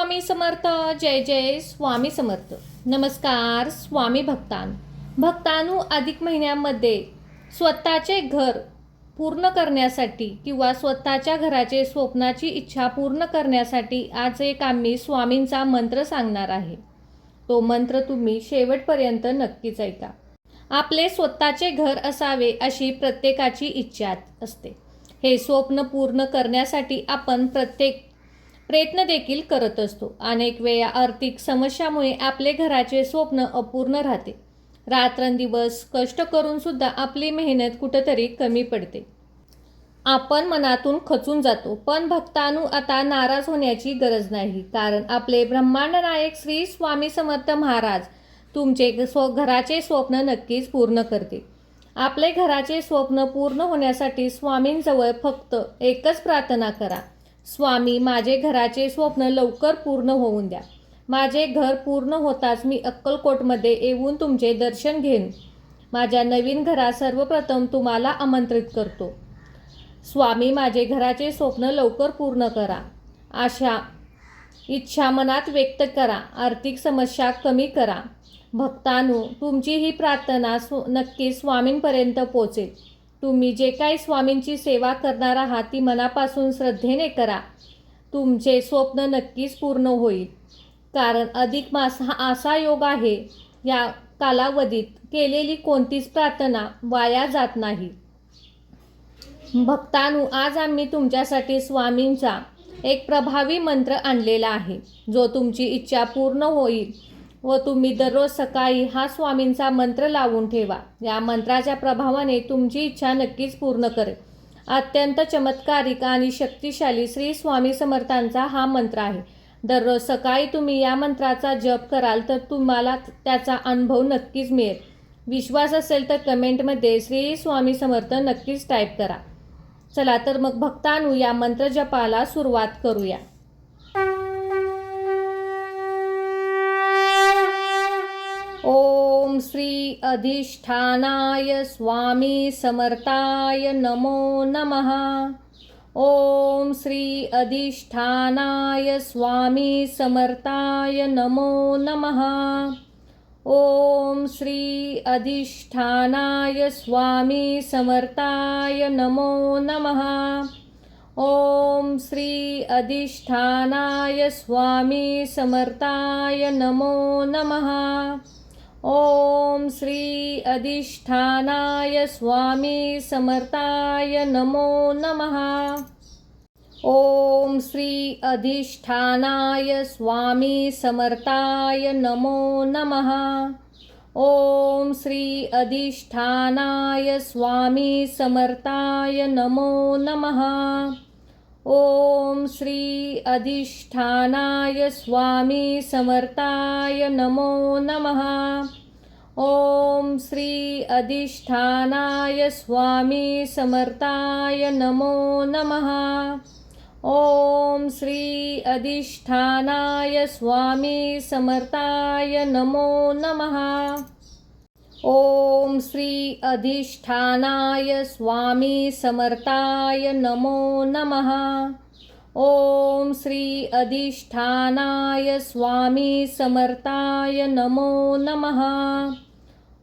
स्वामी समर्थ. जय जय स्वामी समर्थ. नमस्कार स्वामी भक्तांनो, अधिक महिन्यामध्ये स्वतःचे घर पूर्ण करण्यासाठी किंवा स्वतःच्या घराचे स्वप्नाची इच्छा पूर्ण करण्यासाठी आज एक आम्ही स्वामींचा मंत्र सांगणार आहे. तो मंत्र तुम्ही शेवटपर्यंत नक्कीच ऐका. आपले स्वतःचे घर असावे अशी प्रत्येकाची इच्छा असते. हे स्वप्न पूर्ण करण्यासाठी आपण प्रयत्न देखील करत असतो. अनेक वेळा आर्थिक समस्यामुळे आपले घराचे स्वप्न अपूर्ण राहते. रात्रंदिवस कष्ट करून सुद्धा आपली मेहनत कुठेतरी कमी पडते. आपण मनातून खचून जातो. पण भक्तांनो, आता नाराज होण्याची गरज नाही, कारण आपले ब्रह्मांड नायक श्री स्वामी समर्थ महाराज तुमचे घराचे स्वप्न नक्कीच पूर्ण करते. आपले घराचे स्वप्न पूर्ण होण्यासाठी स्वामींजवळ फक्त एकच प्रार्थना करा. स्वामी, माझे घराचे स्वप्न लवकर पूर्ण होऊन द्या. माझे घर पूर्ण होताच मी अक्कलकोटमध्ये येऊन तुमचे दर्शन घेईन. माझ्या नवीन घरात सर्वप्रथम तुम्हाला आमंत्रित करतो. स्वामी, माझे घराचे स्वप्न लवकर पूर्ण करा. अशा इच्छा मनात व्यक्त करा. आर्थिक समस्या कमी करा. भक्तांनो, तुमची ही प्रार्थना नक्की स्वामींपर्यंत पोहोचेल. तुम्ही जे काही स्वामींची सेवा करणार आहात ती मनापासून श्रद्धेने करा. तुमचे स्वप्न नक्कीच पूर्ण होईल, कारण अधिक मास हा असा योग आहे, या कालावधीत केलेली कोणतीच प्रार्थना वाया जात नाही. भक्तांनो, आज आम्ही तुमच्यासाठी स्वामींचा एक प्रभावी मंत्र आणलेला आहे, जो तुमची इच्छा पूर्ण होईल व तुम्ही दररोज सकाळी हा स्वामींचा मंत्र लावून ठेवा. या मंत्राच्या प्रभावाने तुमची इच्छा नक्कीच पूर्ण करेल. अत्यंत चमत्कारिक आणि शक्तिशाली श्री स्वामी समर्थांचा हा मंत्र आहे. दररोज सकाळी तुम्ही या मंत्राचा जप कराल तर तुम्हाला त्याचा अनुभव नक्कीच मिळेल. विश्वास असेल तर कमेंटमध्ये श्री स्वामी समर्थ नक्कीच टाईप करा. चला तर मग भक्तांनो, या मंत्र जपाला सुरुवात करूया. ओम श्री अधिष्ठानाय स्वामी समर्थाय नमो नमः. ओम श्री अधिष्ठानाय स्वामी समर्थाय नमो नमः. ओम श्री अधिष्ठानाय स्वामी समर्थाय नमो नमः. ओम श्री अधिष्ठानाय स्वामी समर्थाय नमो नमः. ओम श्री अधिष्ठानाय स्वामी समर्थाय नमो नमः. ओम श्री अधिष्ठानाय स्वामी समर्थाय नमो नमः. ओम श्री अधिष्ठानाय स्वामी समर्थाय नमो नमः. ओम श्री अधिष्ठानाय स्वामी समर्थाय नमो नमः. ओम श्री अधिष्ठानाय स्वामी समर्थाय नमो नमः. ओम श्री अधिष्ठानाय स्वामी समर्थाय नमो नमः. ओम श्री अधिष्ठानाय स्वामी समर्थाय नमो नमः. ओम श्री अधिष्ठानाय स्वामी समर्थाय नमो नमः.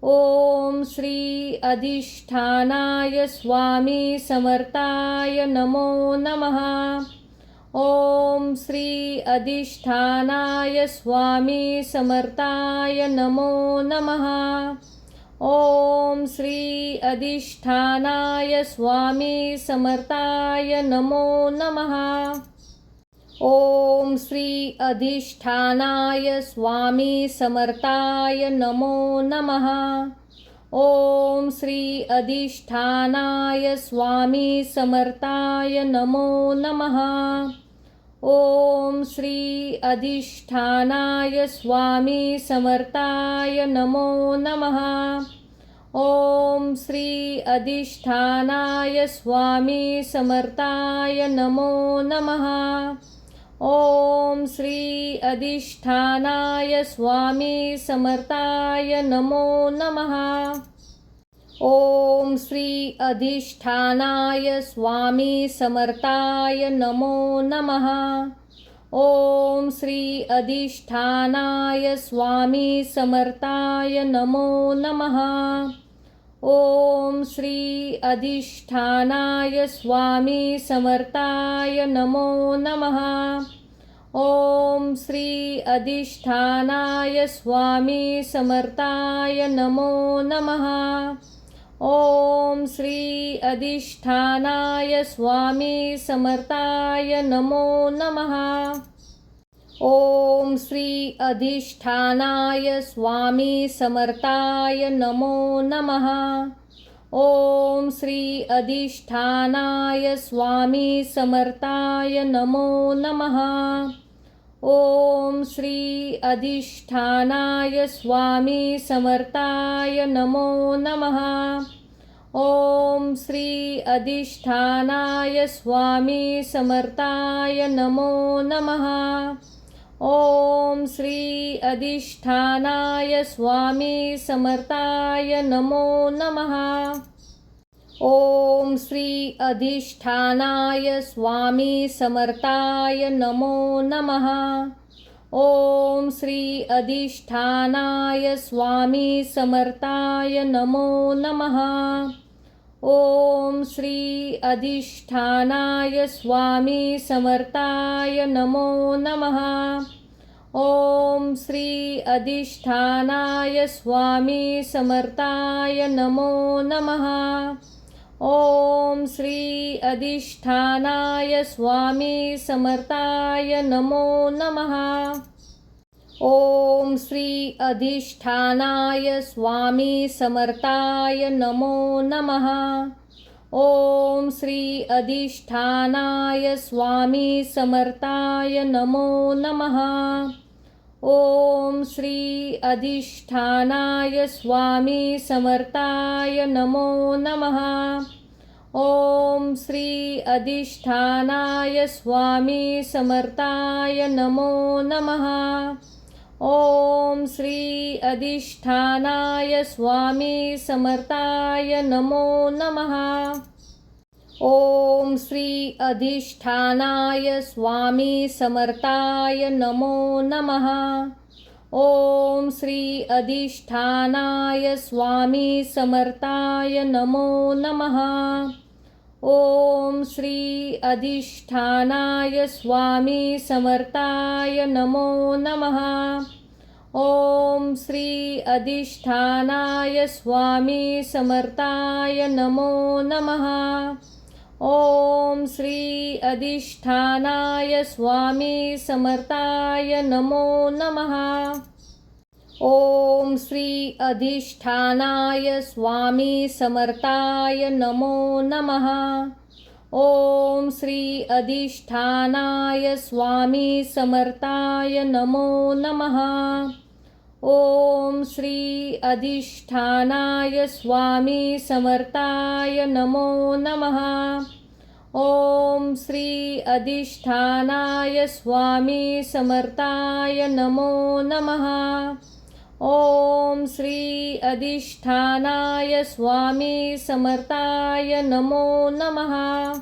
ओम श्री अधिष्ठानाय स्वामी समर्थाय नमो नमः. ओम श्री अधिष्ठानाय स्वामी समर्थाय नमो नमः. ओम श्री अधिष्ठानाय स्वामी समर्थाय नमो नमः. ओम श्री अधिष्ठानाय स्वामी समर्थाय नमो नमः. ओम श्री अधिष्ठानाय स्वामी समर्थाय नमो नमः. ओम श्री अधिष्ठानाय स्वामी समर्थाय नमो नमः. ओम श्री अधिष्ठानाय स्वामी समर्थाय नमो नमः. ओम श्री अधिष्ठानाय स्वामी समर्थाय नमो नमः. ओम श्री अधिष्ठानाय स्वामी समर्थाय नमो नमः. ओम श्री अधिष्ठानाय स्वामी समर्थाय नमो नमः। ओम श्री अधिष्ठानाय स्वामी समर्थाय नमो नमः। ओम श्री अधिष्ठानाय स्वामी समर्थाय नमो नमः। ओम श्री अधिष्ठानाय स्वामी समर्थाय नमो नमः। ओम श्री अधिष्ठानाय स्वामी समर्थाय नमो नमः। ओम श्री अधिष्ठानाय स्वामी समर्थाय नमो नमः। ओम श्री अधिष्ठानाय स्वामी समर्थाय नमो नमः। ओम श्री अधिष्ठानाय स्वामी समर्थाय नमो नमः। ओम श्री अधिष्ठानाय स्वामी समर्थाय नमो नमः। ओम श्री अधिष्ठानाय स्वामी समर्थाय नमो नमः। ओम श्री अधिष्ठानाय स्वामी समर्थाय नमो नमः। ओम श्री अधिष्ठानाय स्वामी समर्थाय नमो नमः। ओम श्री अधिष्ठानाय स्वामी समर्थाय नमो नमः। ओम श्री अधिष्ठानाय स्वामी समर्थाय नमो नमः। ओम श्री अधिष्ठानाय स्वामी समर्थाय नमो नमः। ओम श्री अधिष्ठानाय स्वामी समर्थाय नमो नमः। ओम श्री अधिष्ठानाय स्वामी समर्थाय नमो नमः। ओम श्री अधिष्ठानाय स्वामी समर्थाय नमो नमः। ओम श्री अधिष्ठानाय स्वामी समर्थाय नमो नमः। ओम श्री अधिष्ठानाय स्वामी समर्थाय नमो नमः। ओम श्री अधिष्ठानाय स्वामी समर्थाय नमो नमः। ओम श्री अधिष्ठानाय स्वामी समर्थाय नमो नमः। ओम श्री अधिष्ठानाय स्वामी समर्थाय नमो नमः। ओम श्री अधिष्ठानाय स्वामी समर्थाय नमो नमः। ओम श्री अधिष्ठानाय स्वामी समर्थाय नमो नमः। ओम श्री अधिष्ठानाय स्वामी समर्थाय नमो नमः। ओम श्री अधिष्ठानाय स्वामी समर्थाय नमो नमः। ओम श्री अधिष्ठानाय स्वामी समर्थाय नमो नमः। ओम श्री अधिष्ठानाय स्वामी समर्थाय नमो नमः।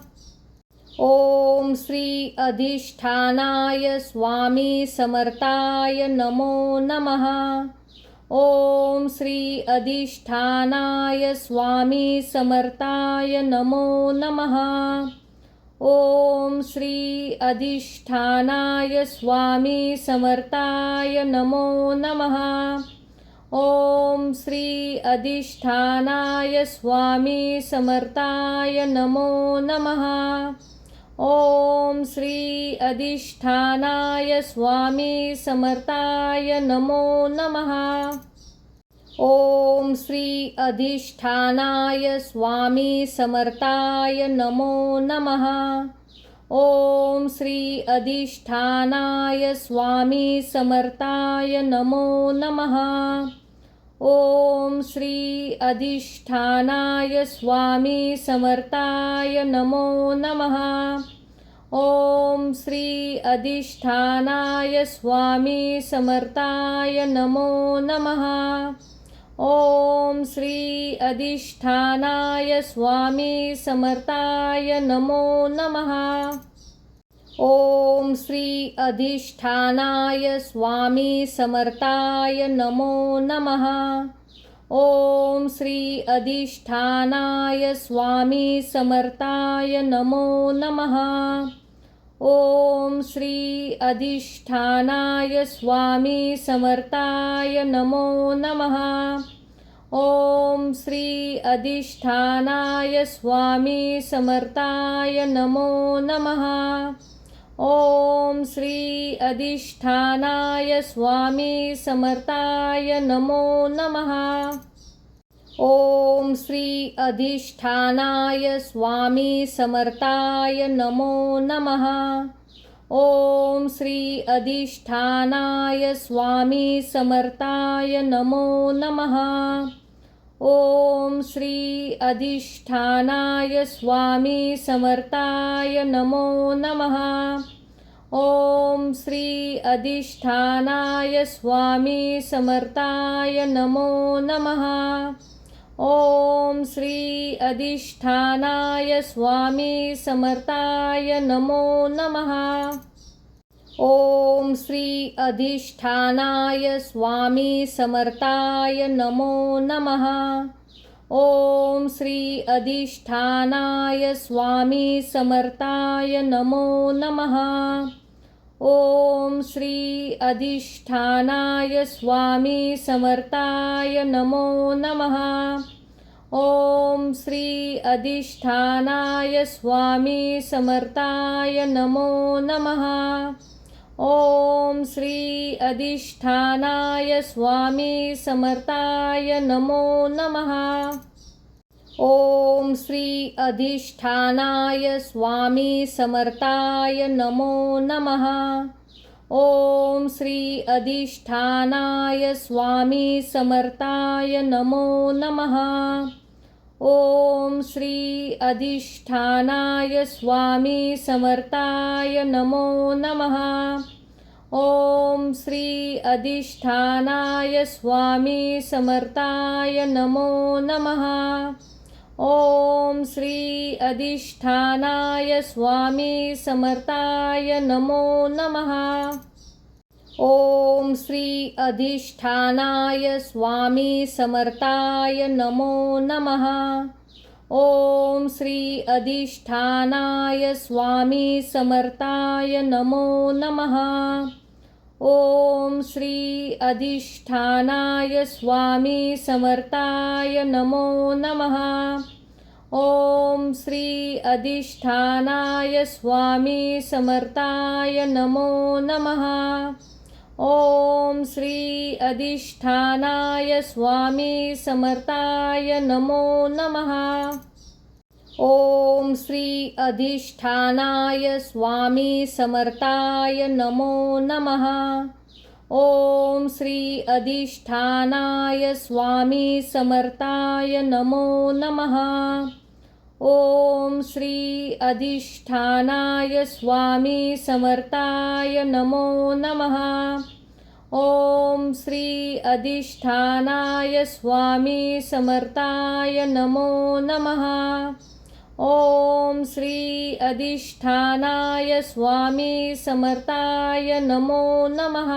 ओम श्री अधिष्ठानाय स्वामी समर्थाय नमो नमः। ओम श्री अधिष्ठानाय स्वामी समर्थाय नमो नमः। ओम श्री अधिष्ठानाय स्वामी समर्थाय नमो नमः। ओम श्री अधिष्ठानाय स्वामी समर्थाय नमो नमः। ओम श्री अधिष्ठानाय स्वामी समर्थाय नमो नमः। ओम श्री अधिष्ठानाय स्वामी समर्थाय नमो नमः। ओम श्री अधिष्ठानाय स्वामी समर्थाय नमो नमः। ओम श्री अधिष्ठानाय स्वामी समर्थाय नमो नमः। ओम श्री अधिष्ठानाय स्वामी समर्थाय नमो नमः। ओम श्री अधिष्ठानाय स्वामी समर्थाय नमो नमः। ओम श्री अधिष्ठानाय स्वामी समर्थाय नमो नमः। ओम श्री अधिष्ठानाय स्वामी समर्थाय नमो नमः। ओम श्री अधिष्ठानाय स्वामी समर्थाय नमो नमः। ओम श्री अधिष्ठानाय स्वामी समर्थाय नमो नमः। ओम श्री अधिष्ठानाय स्वामी समर्थाय नमो नमः। ओम श्री अधिष्ठानाय स्वामी समर्थाय नमो नमः। ओम श्री अधिष्ठानाय स्वामी समर्थाय नमो नमः। ओम श्री अधिष्ठानाय स्वामी समर्थाय नमो नमः। ओम श्री अधिष्ठानाय स्वामी समर्थाय नमो नमः। ओम श्री अधिष्ठानाय स्वामी समर्थाय नमो नमः। ओम श्री अधिष्ठानाय स्वामी समर्थाय नमो नमः। ओम श्री अधिष्ठानाय स्वामी समर्थाय नमो नमः। ओम श्री अधिष्ठानाय स्वामी समर्थाय नमो नमः। ओम श्री अधिष्ठानाय स्वामी समर्थाय नमो नमः। ओम श्री अधिष्ठानाय स्वामी समर्थाय नमो नमः। ओम श्री अधिष्ठानाय स्वामी समर्थाय नमो नमः। ओम श्री अधिष्ठानाय स्वामी समर्थाय नमो नमः। ओम श्री अधिष्ठानाय स्वामी समर्थाय नमो नमः। ओम श्री अधिष्ठानाय स्वामी समर्थाय नमो नमः। ओम श्री अधिष्ठानाय स्वामी समर्थाय नमो नमः। ओम श्री अधिष्ठानाय स्वामी समर्थाय नमो नमः। ओम श्री अधिष्ठानाय स्वामी समर्थाय नमो नमः। ओम श्री अधिष्ठानाय स्वामी समर्थाय नमो नमः। ओम श्री अधिष्ठानाय स्वामी समर्थाय नमो नमः। ओम श्री अधिष्ठानाय स्वामी समर्थाय नमो नमः। ओम श्री अधिष्ठानाय स्वामी समर्थाय नमो नमः। ओम श्री अधिष्ठानाय स्वामी समर्थाय नमो नमः। ओम श्री अधिष्ठानाय स्वामी समर्थाय नमो नमः। ओम श्री अधिष्ठानाय स्वामी समर्थाय नमो नमः। ओम श्री अधिष्ठानाय स्वामी समर्थाय नमो नमः।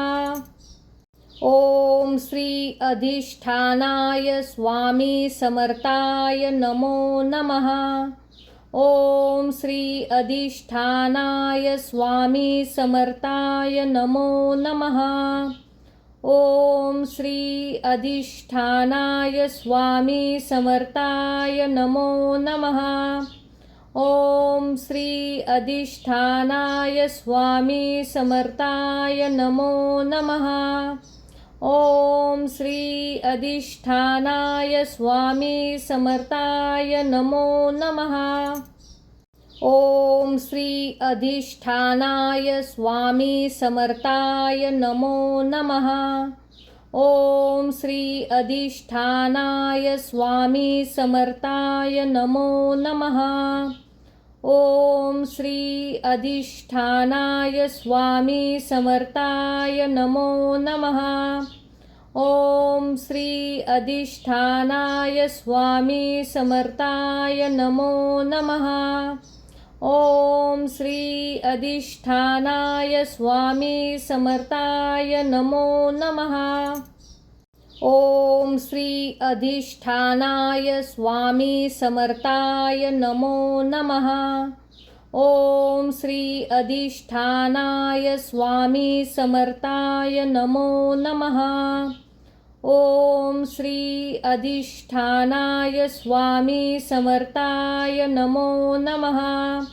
ओम श्री अधिष्ठानाय स्वामी समर्थाय नमो नमः। ओम श्री अधिष्ठानाय स्वामी समर्थाय नमो नमः। ओम श्री अधिष्ठानाय स्वामी समर्थाय नमो नमः। ओम श्री अधिष्ठानाय स्वामी समर्थाय नमो नमः। ओम श्री अधिष्ठानाय स्वामी समर्थाय नमो नमः। ओम श्री अधिष्ठानाय स्वामी समर्थाय नमो नमः। ओम श्री अधिष्ठानाय स्वामी समर्थाय नमो नमः। ओम श्री अधिष्ठानाय स्वामी समर्थाय नमो नमः। ओम श्री अधिष्ठानाय स्वामी समर्थाय नमो नमः। ओम श्री अधिष्ठानाय स्वामी समर्थाय नमो नमः। ओम श्री अधिष्ठानाय स्वामी समर्थाय नमो नमः। ओम श्री अधिष्ठानाय स्वामी समर्थाय नमो नमः। ओम श्री अधिष्ठानाय स्वामी समर्थाय नमो नमः।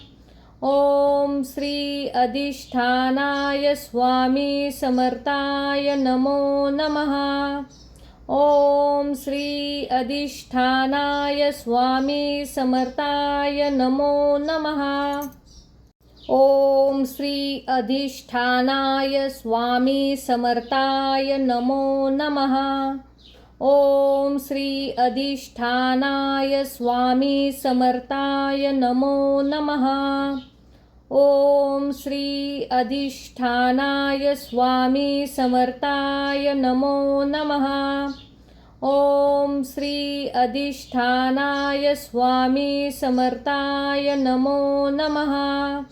ओम श्री अधिष्ठानाय स्वामी समर्थाय नमो नमः। ओम श्री अधिष्ठानाय स्वामी समर्थाय नमो नमः। ओम श्री अधिष्ठानाय स्वामी समर्थाय नमो नमः। ओम श्री अधिष्ठानाय स्वामी समर्थाय नमो नमः। ओम श्री अधिष्ठानाय स्वामी समर्थाय नमो नमः। ओम श्री अधिष्ठानाय स्वामी समर्थाय नमो नमः।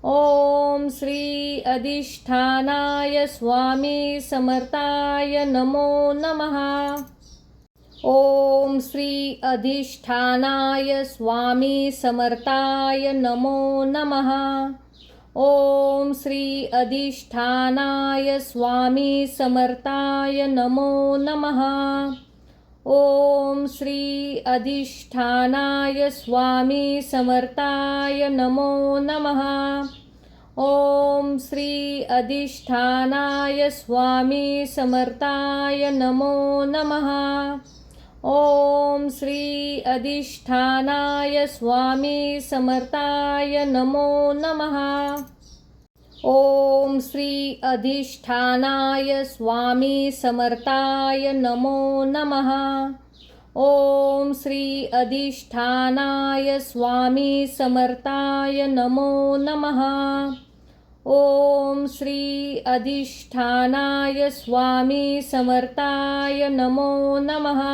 ओम श्री अधिष्ठानाय स्वामी समर्थाय नमो नमः। ओम श्री अधिष्ठानाय स्वामी समर्थाय नमो नमः। ओम श्री अधिष्ठानाय स्वामी समर्थाय नमो नमः। ओम श्री अधिष्ठानाय स्वामी समर्थाय नमो नमः। ओम श्री अधिष्ठानाय स्वामी समर्थाय नमो नमः। ओम श्री अधिष्ठानाय स्वामी समर्थाय नमो नमः। ओम श्री अधिष्ठानाय स्वामी समर्थाय नमो नमः। ओम श्री अधिष्ठानाय स्वामी समर्थाय नमो नमः। ओम श्री अधिष्ठानाय स्वामी समर्थाय नमो नमः।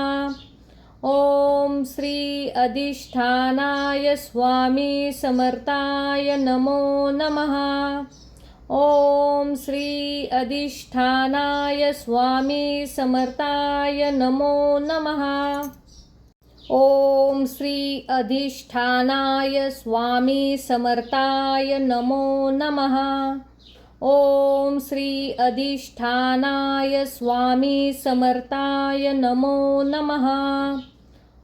ओम श्री अधिष्ठानाय स्वामी समर्थाय नमो नमः। ओम श्री अधिष्ठानाय स्वामी समर्थाय नमो नमः। ओम श्री अधिष्ठानाय स्वामी समर्थाय नमो नमः। ओम श्री अधिष्ठानाय स्वामी समर्थाय नमो नमः।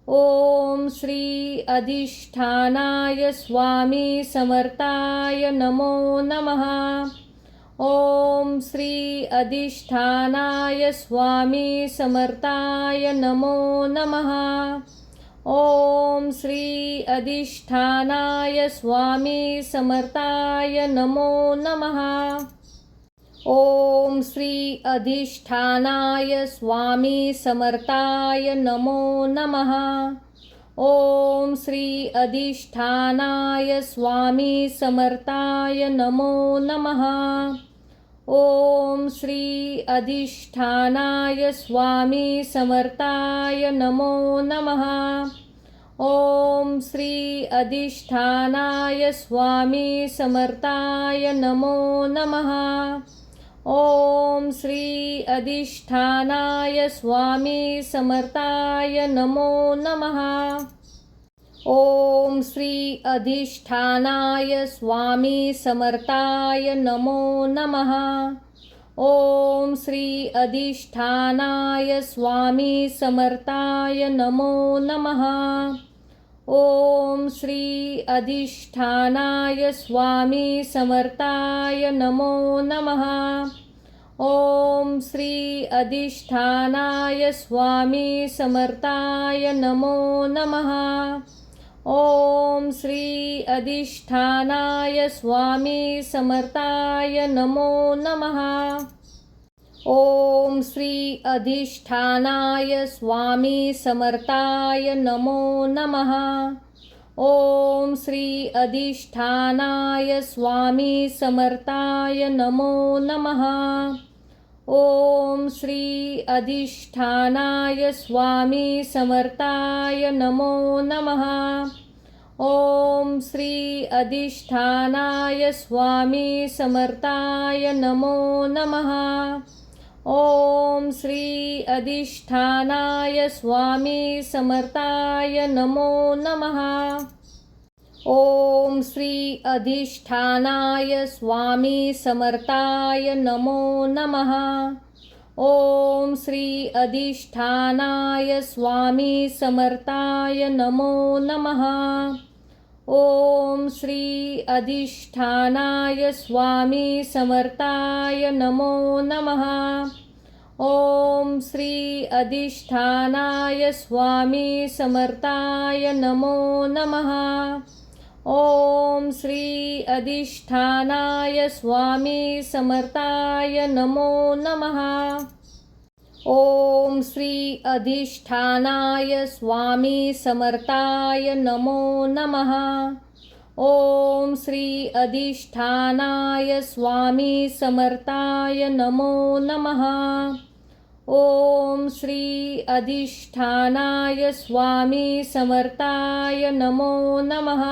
ओम श्री अधिष्ठानाय स्वामी समर्थाय नमो नमः। ओम श्री अधिष्ठानाय स्वामी समर्थाय नमो नमः। ओम श्री अधिष्ठानाय स्वामी समर्थाय नमो नमः। ओम श्री अधिष्ठानाय स्वामी समर्थाय नमो नमः। ओम श्री अधिष्ठानाय स्वामी समर्थाय नमो नमः। ओम श्री अधिष्ठानाय स्वामी समर्थाय नमो नमः। ओम श्री अधिष्ठानाय स्वामी समर्थाय नमो नमः। ओम श्री अधिष्ठानाय स्वामी समर्थाय नमो नमः। ओम श्री अधिष्ठानाय स्वामी समर्थाय नमो नमः। ओम श्री अधिष्ठानाय स्वामी समर्थाय नमो नमः। ओम श्री अधिष्ठानाय स्वामी समर्थाय नमो नमः। ओम श्री अधिष्ठानाय स्वामी समर्थाय नमो नमः। ओम श्री अधिष्ठानाय स्वामी समर्थाय नमो नमः। ओम श्री अधिष्ठानाय स्वामी समर्थाय नमो नमः। ओम श्री अधिष्ठानाय स्वामी समर्थाय नमो नमः। ओम श्री अधिष्ठानाय स्वामी समर्थाय नमो नमः। ओम श्री अधिष्ठानाय स्वामी समर्थाय नमो नमः। ओम श्री अधिष्ठानाय स्वामी समर्थाय नमो नमः। ओम श्री अधिष्ठानाय स्वामी समर्थाय नमो नमः। ओम श्री अधिष्ठानाय स्वामी समर्थाय नमो नमः। ओम श्री अधिष्ठानाय स्वामी समर्थाय नमो नमः। ओम श्री अधिष्ठानाय स्वामी समर्थाय नमो नमः। ओम श्री अधिष्ठानाय स्वामी समर्थाय नमो नमः। ओम श्री अधिष्ठानाय स्वामी समर्थाय नमो नमः। ओम श्री अधिष्ठानाय स्वामी समर्थाय नमो नमः। ओम श्री अधिष्ठानाय स्वामी समर्थाय नमो नमः।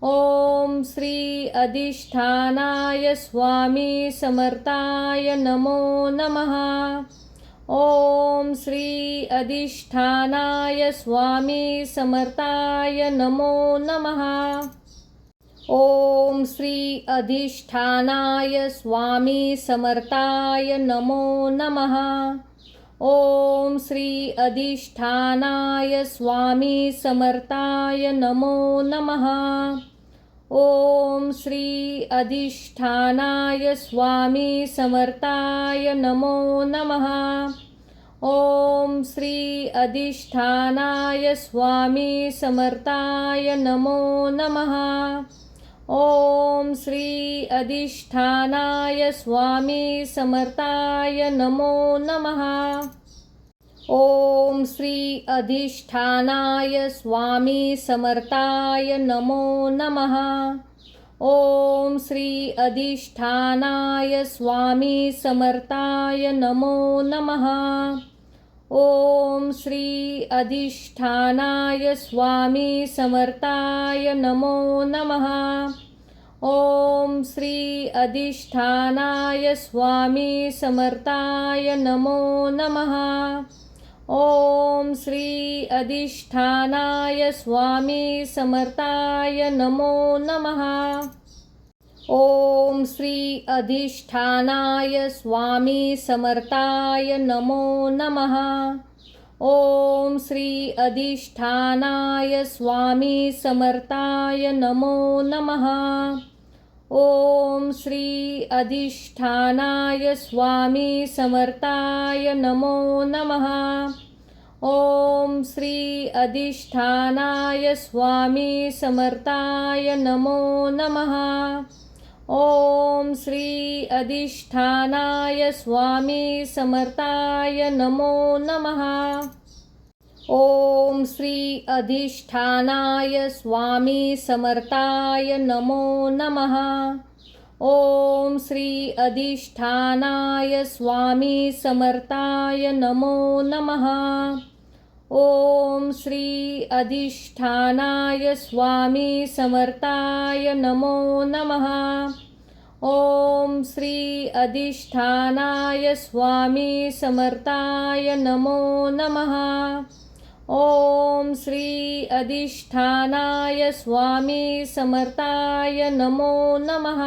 ओम श्री अधिष्ठानाय स्वामी समर्थाय नमो नमः। ओम श्री अधिष्ठानाय स्वामी समर्थाय नमो नमः। ओम श्री अधिष्ठानाय स्वामी समर्थाय नमो नमः। ओम श्री अधिष्ठानाय स्वामी समर्थाय नमो नमः। ओम श्री अधिष्ठानाय स्वामी समर्थाय नमो नमः। ओम श्री अधिष्ठानाय स्वामी समर्थाय नमो नमः। ओम श्री अधिष्ठानाय स्वामी समर्थाय नमो नमः। ओम श्री अधिष्ठानाय स्वामी समर्थाय नमो नमः। ओम श्री अधिष्ठानाय स्वामी समर्थाय नमो नमः। ओम श्री अधिष्ठानाय स्वामी समर्थाय नमो नमः। ओम श्री अधिष्ठानाय स्वामी समर्थाय नमो नमः। ओम श्री अधिष्ठानाय स्वामी समर्थाय नमो नमः। ओम श्री अधिष्ठानाय स्वामी समर्थाय नमो नमः। ओम श्री अधिष्ठानाय स्वामी समर्थाय नमो नमः। ओम श्री अधिष्ठानाय स्वामी समर्थाय नमो नमः। ओम श्री अधिष्ठानाय स्वामी समर्थाय नमो नमः। ओम श्री अधिष्ठानाय स्वामी समर्थाय नमो नमः। ओम श्री अधिष्ठानाय स्वामी समर्थाय नमो नमः। ओम श्री अधिष्ठानाय स्वामी समर्थाय नमो नमः। ओम श्री अधिष्ठानाय स्वामी समर्थाय नमो नमः। ओम श्री अधिष्ठानाय स्वामी समर्थाय नमो नमः। ओम श्री अधिष्ठानाय स्वामी समर्थाय नमो नमः।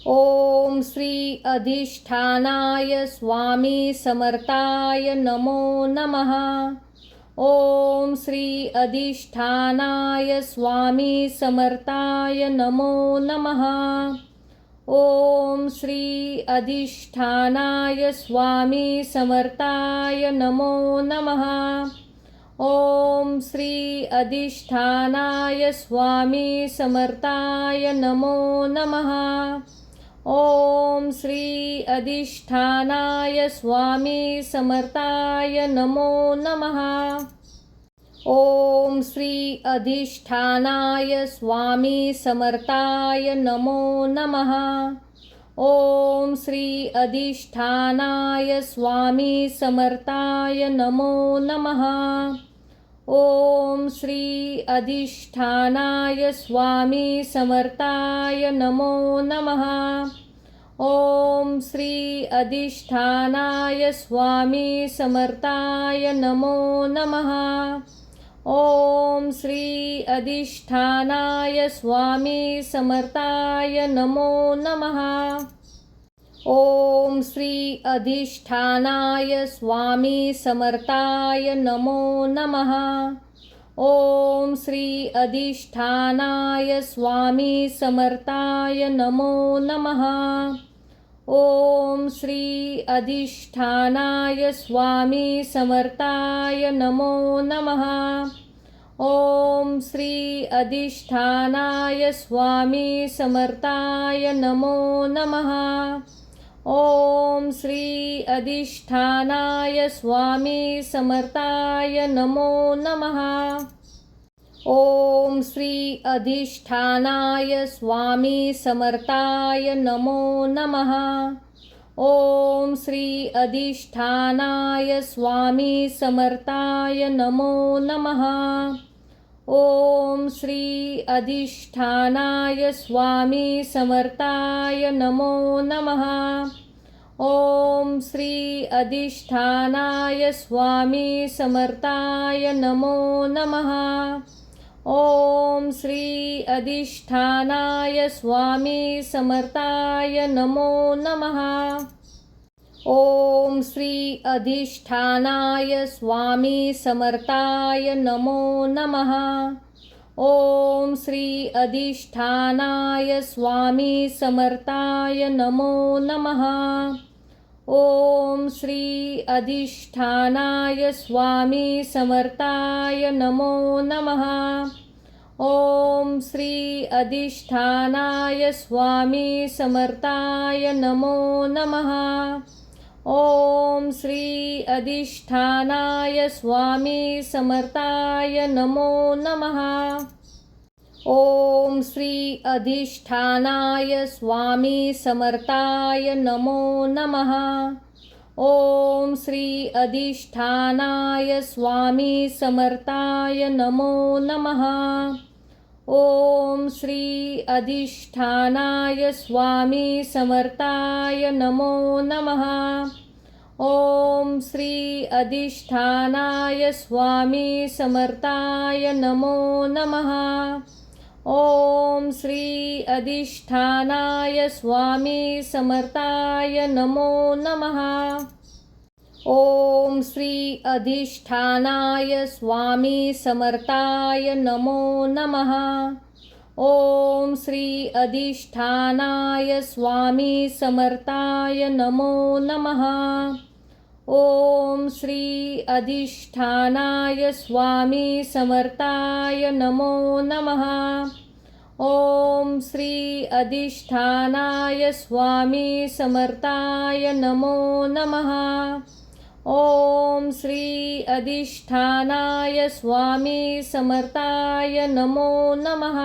ओम श्री अधिष्ठानाय स्वामी समर्थाय नमो नमः। ओम श्री अधिष्ठानाय स्वामी समर्थाय नमो नमः। ओम श्री अधिष्ठानाय स्वामी समर्थाय नमो नमः। ओम श्री अधिष्ठानाय स्वामी समर्थाय नमो नमः। ओम श्री अधिष्ठानाय स्वामी समर्थाय नमो नमः। ओम श्री अधिष्ठानाय स्वामी समर्थाय नमो नमः। ओम श्री अधिष्ठानाय स्वामी समर्थाय नमो नमः। ओम श्री अधिष्ठानाय स्वामी समर्थाय नमो नमः। ओम श्री अधिष्ठानाय स्वामी समर्थाय नमो नमः। ओम श्री अधिष्ठानाय स्वामी समर्थाय नमो नमः। ओम श्री अधिष्ठानाय स्वामी समर्थाय नमो नमः। ओम श्री अधिष्ठानाय स्वामी समर्थाय नमो नमः। ओम श्री अधिष्ठानाय स्वामी समर्थाय नमो नमः। ओम श्री अधिष्ठानाय स्वामी समर्थाय नमो नमः। ओम श्री अधिष्ठानाय स्वामी समर्थाय नमो नमः। ओम श्री अधिष्ठानाय स्वामी समर्थाय नमो नमः। ओम श्री अधिष्ठानाय स्वामी समर्थाय नमो नमः। ओम श्री अधिष्ठानाय स्वामी समर्थाय नमो नमः। ओम श्री अधिष्ठानाय स्वामी समर्थाय नमो नमः। ओम श्री अधिष्ठानाय स्वामी समर्थाय नमो नमः। ओम श्री अधिष्ठानाय स्वामी समर्थाय नमो नमः। ओम श्री अधिष्ठानाय स्वामी समर्थाय नमो नमः। ओम श्री अधिष्ठानाय स्वामी समर्थाय नमो नमः। ओम श्री अधिष्ठानाय स्वामी समर्थाय नमो नमः। ओम श्री अधिष्ठानाय स्वामी समर्थाय नमो नमः। ओम श्री अधिष्ठानाय स्वामी समर्थाय नमो नमः। ओम श्री अधिष्ठानाय स्वामी समर्थाय नमो नमः। ओम श्री अधिष्ठानाय स्वामी समर्थाय नमो नमः। ओम श्री अधिष्ठानाय स्वामी समर्थाय नमो नमः। ओम श्री अधिष्ठानाय स्वामी समर्थाय नमो नमः। ओम श्री अधिष्ठानाय स्वामी समर्थाय नमो नमः। ओम श्री अधिष्ठानाय स्वामी समर्थाय नमो नमः। ओम श्री अधिष्ठानाय स्वामी समर्थाय नमो नमः। ओम श्री अधिष्ठानाय स्वामी समर्थाय नमो नमः। ओम श्री अधिष्ठानाय स्वामी समर्थाय नमो नमः।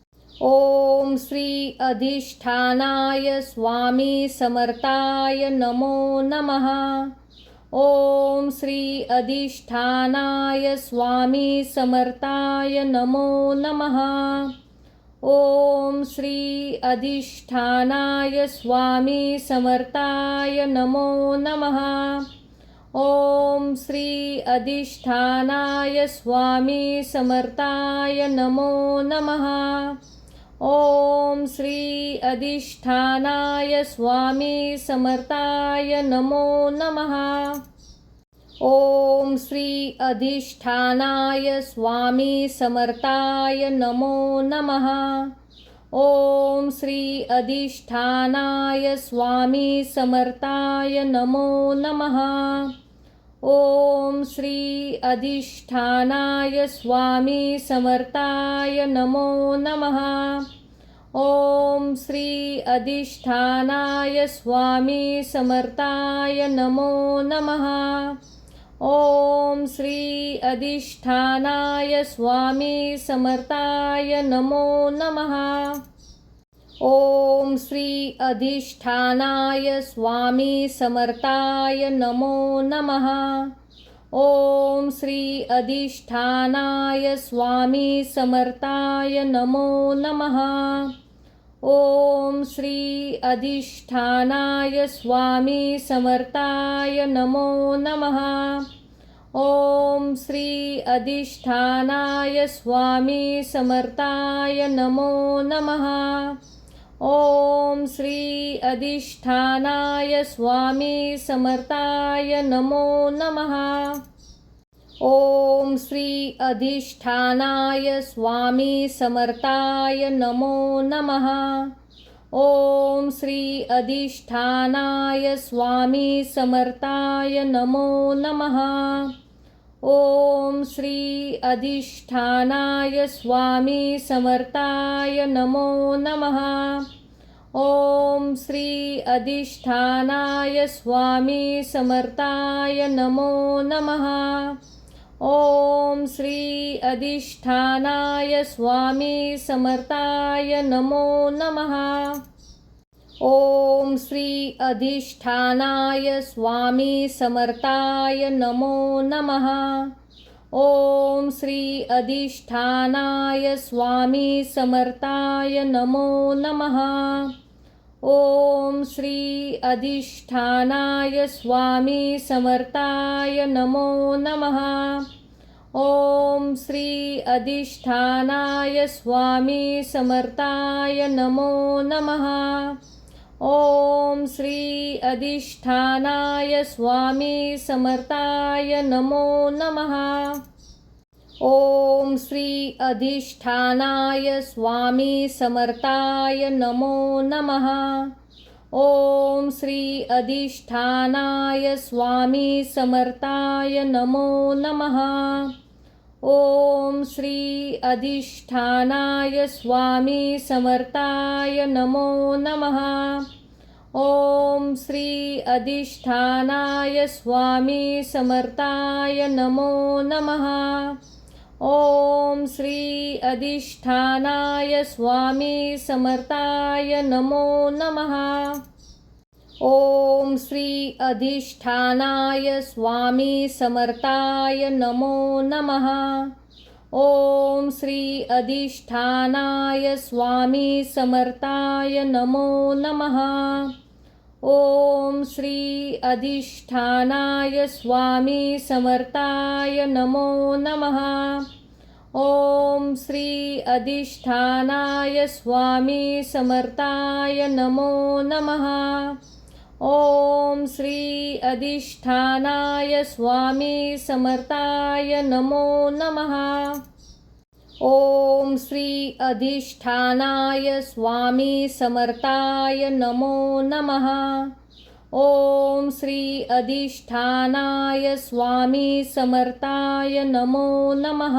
ओम श्री अधिष्ठानाय स्वामी समर्थाय नमो नमः। ओम श्री अधिष्ठानाय स्वामी समर्थाय नमो नमः। ओम श्री अधिष्ठानाय स्वामी समर्थाय नमो नमः। ओम श्री अधिष्ठानाय स्वामी समर्थाय नमो नमः। ओम श्री अधिष्ठानाय स्वामी समर्थाय नमो नमः। ओम श्री अधिष्ठानाय स्वामी समर्थाय नमो नमः। ओम श्री अधिष्ठानाय स्वामी समर्थाय नमो नमः। ओम श्री अधिष्ठानाय स्वामी समर्थाय नमो नमः। ओम श्री अधिष्ठानाय स्वामी समर्थाय नमो नमः। ओम श्री अधिष्ठानाय स्वामी समर्थाय नमो नमः। ओम श्री अधिष्ठानाय स्वामी समर्थाय नमो नमः। ओम श्री अधिष्ठानाय स्वामी समर्थाय नमो नमः। ओम श्री अधिष्ठानाय स्वामी समर्थाय नमो नमः। ओम श्री अधिष्ठानाय स्वामी समर्थाय नमो नमः। ओम श्री अधिष्ठानाय स्वामी समर्थाय नमो नमः। ओम श्री अधिष्ठानाय स्वामी समर्थाय नमो नमः। ओम श्री अधिष्ठानाय स्वामी समर्थाय नमो नमः। ओम श्री अधिष्ठानाय स्वामी समर्थाय नमो नमः। ओम श्री अधिष्ठानाय स्वामी समर्थाय नमो नमः। ओम श्री अधिष्ठानाय स्वामी समर्थाय नमो नमः। ओम श्री अधिष्ठानाय स्वामी समर्थाय नमो नमः। ओम श्री अधिष्ठानाय स्वामी समर्थाय नमो नमः। ओम श्री अधिष्ठानाय स्वामी समर्थाय नमो नमः। ओम श्री अधिष्ठानाय स्वामी समर्थाय नमो नमः। ओम श्री अधिष्ठानाय स्वामी समर्थाय नमो नमः। ओम श्री अधिष्ठानाय स्वामी समर्थाय नमो नमः। ओम श्री अधिष्ठानाय स्वामी समर्थाय नमो नमः। ओम श्री अधिष्ठानाय स्वामी समर्थाय नमो नमः। ओम श्री अधिष्ठानाय स्वामी समर्थाय नमो नमः। ओम श्री अधिष्ठानाय स्वामी समर्थाय नमो नमः। ओम श्री अधिष्ठानाय स्वामी समर्थाय नमो नमः। ओम श्री अधिष्ठानाय स्वामी समर्थाय नमो नमः। ओम श्री अधिष्ठानाय स्वामी समर्थाय नमो नमः। ओम श्री अधिष्ठानाय स्वामी समर्थाय नमो नमः। ओम श्री अधिष्ठानाय स्वामी समर्थाय नमो नमः। ओम श्री अधिष्ठानाय स्वामी समर्थाय नमो नमः। ओम श्री अधिष्ठानाय स्वामी समर्थाय नमो नमः।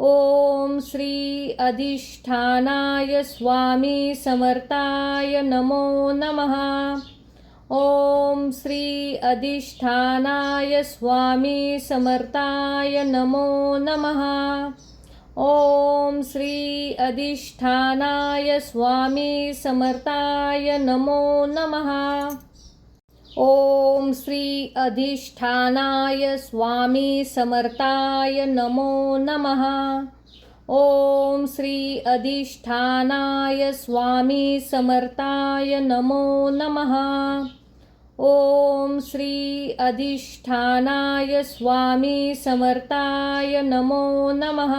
ओम श्री अधिष्ठानाय स्वामी समर्थाय नमो नमः। ओम श्री अधिष्ठानाय स्वामी समर्थाय नमो नमः। ओम श्री अधिष्ठानाय स्वामी समर्थाय नमो नमः। ओम श्री अधिष्ठानाय स्वामी समर्थाय नमो नमः। ओम श्री अधिष्ठानाय स्वामी समर्थाय नमो नमः। ओम श्री अधिष्ठानाय स्वामी समर्थाय नमो नमः।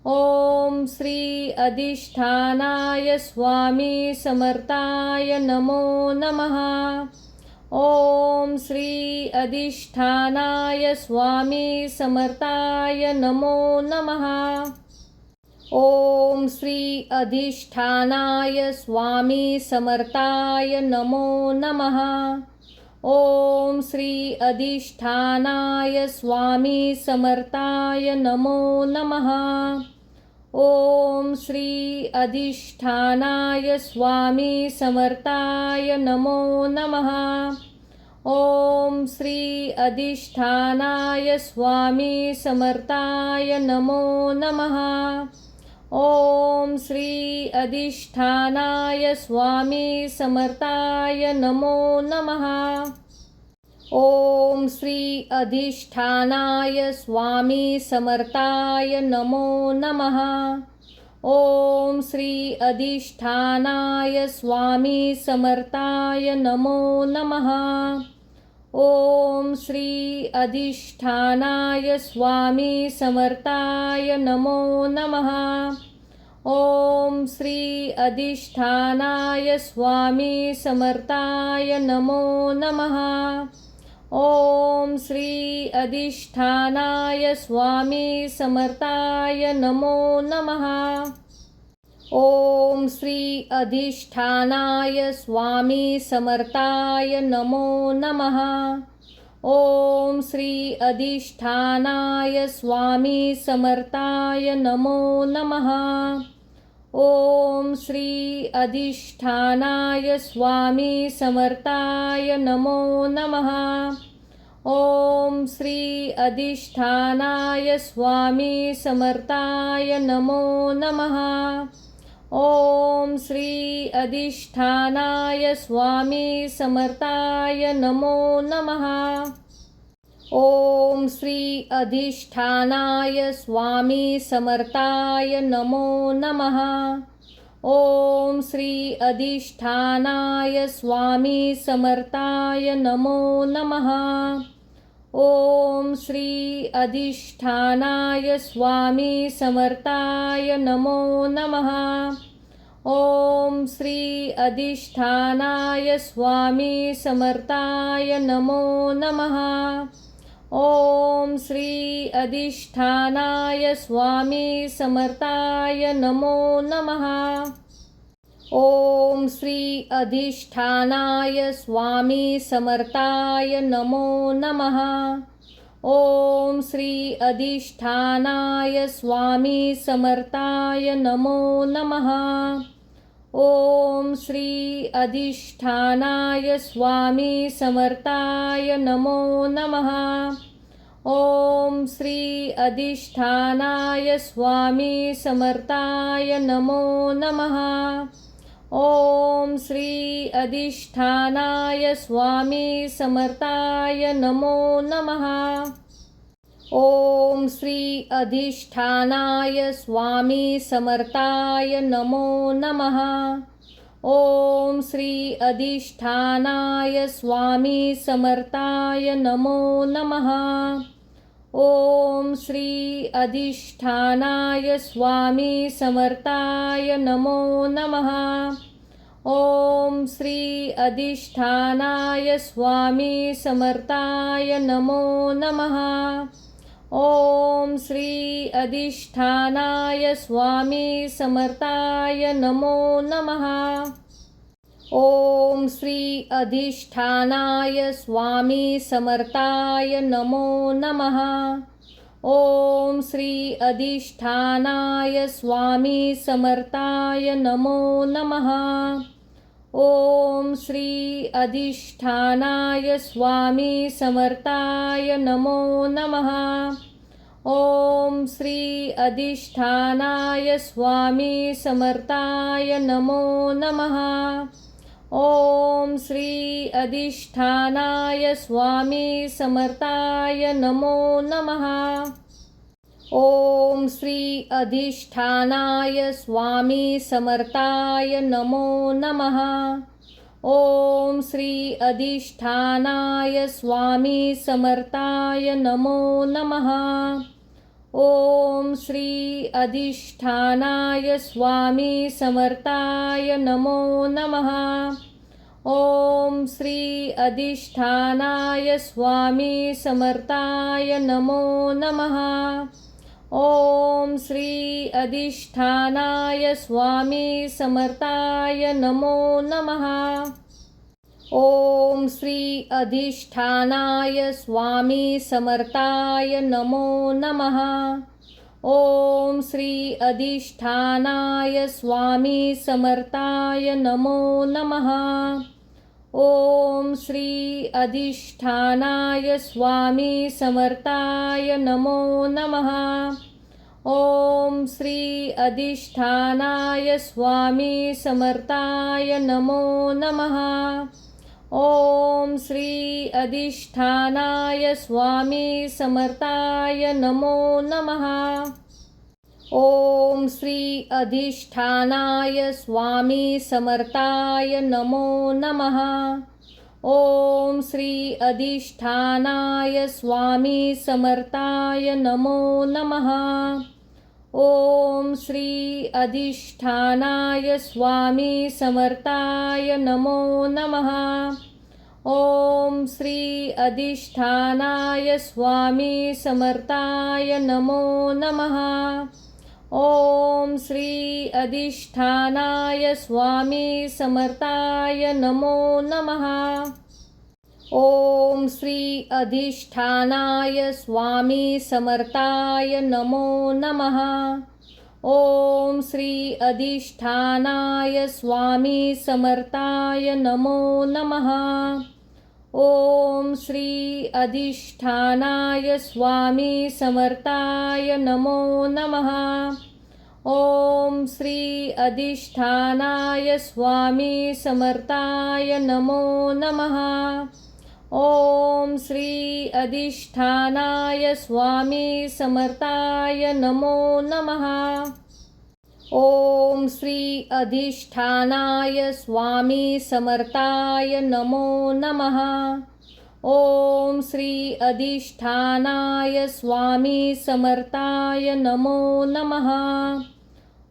ओम श्री अधिष्ठानाय स्वामी समर्थाय नमो नमः। ओम श्री अधिष्ठानाय स्वामी समर्थाय नमो नमः। ओम श्री अधिष्ठानाय स्वामी समर्थाय नमो नमः। ओम श्री अधिष्ठानाय स्वामी समर्थाय नमो नमः। ओम श्री अधिष्ठानाय स्वामी समर्थाय नमो नमः। ओम श्री अधिष्ठानाय स्वामी समर्थाय नमो नमः। ओम श्री अधिष्ठानाय स्वामी समर्थाय नमो नमः। ओम श्री अधिष्ठानाय स्वामी समर्थाय नमो नमः। ओम श्री अधिष्ठानाय स्वामी समर्थाय नमो नमः। ओम श्री अधिष्ठानाय स्वामी समर्थाय नमो नमः। ओम श्री अधिष्ठानाय स्वामी समर्थाय नमो नमः। ओम श्री अधिष्ठानाय स्वामी समर्थाय नमो नमः। ओम श्री अधिष्ठानाय स्वामी समर्थाय नमो नमः। ओम श्री अधिष्ठानाय स्वामी समर्थाय नमो नमः। ओम श्री अधिष्ठानाय स्वामी समर्थाय नमो नमः। ओम श्री अधिष्ठानाय स्वामी समर्थाय नमो नमः। ओम श्री अधिष्ठानाय स्वामी समर्थाय नमो नमः। ओम श्री अधिष्ठानाय स्वामी समर्थाय नमो नमः। ओम श्री अधिष्ठानाय स्वामी समर्थाय नमो नमः। ओम श्री अधिष्ठानाय स्वामी समर्थाय नमो नमः। ओम श्री अधिष्ठानाय स्वामी समर्थाय नमो नमः। ओम श्री अधिष्ठानाय स्वामी समर्थाय नमो नमः। ओम श्री अधिष्ठानाय स्वामी समर्थाय नमो नमः। ओम श्री अधिष्ठानाय स्वामी समर्थाय नमो नमः। ओम श्री अधिष्ठानाय स्वामी समर्थाय नमो नमः। ओम श्री अधिष्ठानाय स्वामी समर्थाय नमो नमः। ओम श्री अधिष्ठानाय स्वामी समर्थाय नमो नमः। ओम श्री अधिष्ठानाय स्वामी समर्थाय नमो नमः। ओम श्री अधिष्ठानाय स्वामी समर्थाय नमो नमः। ओम श्री अधिष्ठानाय स्वामी समर्थाय नमो नमः। ओम श्री अधिष्ठानाय स्वामी समर्थाय नमो नमः। ओम श्री अधिष्ठानाय स्वामी समर्थाय नमो नमः। ओम श्री अधिष्ठानाय स्वामी समर्थाय नमो नमः। ओम श्री अधिष्ठानाय स्वामी समर्थाय नमो नमः। ओम श्री अधिष्ठानाय स्वामी समर्थाय नमो नमः। ओम श्री अधिष्ठानाय स्वामी समर्थाय नमो नमः। ओम श्री अधिष्ठानाय स्वामी समर्थाय नमो नमः। ओम श्री अधिष्ठानाय स्वामी समर्थाय नमो नमः। ओम श्री अधिष्ठानाय स्वामी समर्थाय नमो नमः। ओम श्री अधिष्ठानाय स्वामी समर्थाय नमो नमः। ओम श्री अधिष्ठानाय स्वामी समर्थाय नमो नमः। ओम श्री अधिष्ठानाय स्वामी समर्थाय नमो नमः। ओम श्री अधिष्ठानाय स्वामी समर्थाय नमो नमः। ओम श्री अधिष्ठानाय स्वामी समर्थाय नमो नमः। ओम श्री अधिष्ठानाय स्वामी समर्थाय नमो नमः। ओम श्री अधिष्ठानाय स्वामी समर्थाय नमो नमः। ओम श्री अधिष्ठानाय स्वामी समर्थाय नमो नमः। ओम श्री अधिष्ठानाय स्वामी समर्थाय नमो नमः। ओम श्री अधिष्ठानाय स्वामी समर्थाय नमो नमः। ओम श्री अधिष्ठानाय स्वामी समर्थाय नमो नमः। ओम श्री अधिष्ठानाय स्वामी समर्थाय नमो नमः। ओम श्री अधिष्ठानाय स्वामी समर्थाय नमो नमः। ओम श्री अधिष्ठानाय स्वामी समर्थाय नमो नमः। ओम श्री अधिष्ठानाय स्वामी समर्थाय नमो नमः। ओम श्री अधिष्ठानाय स्वामी समर्थाय नमो नमः। ओम श्री अधिष्ठानाय स्वामी समर्थाय नमो नमः। ओम श्री अधिष्ठानाय स्वामी समर्थाय नमो नमः। ओम श्री अधिष्ठानाय स्वामी समर्थाय नमो नमः। ओम श्री अधिष्ठानाय स्वामी समर्थाय नमो नमः।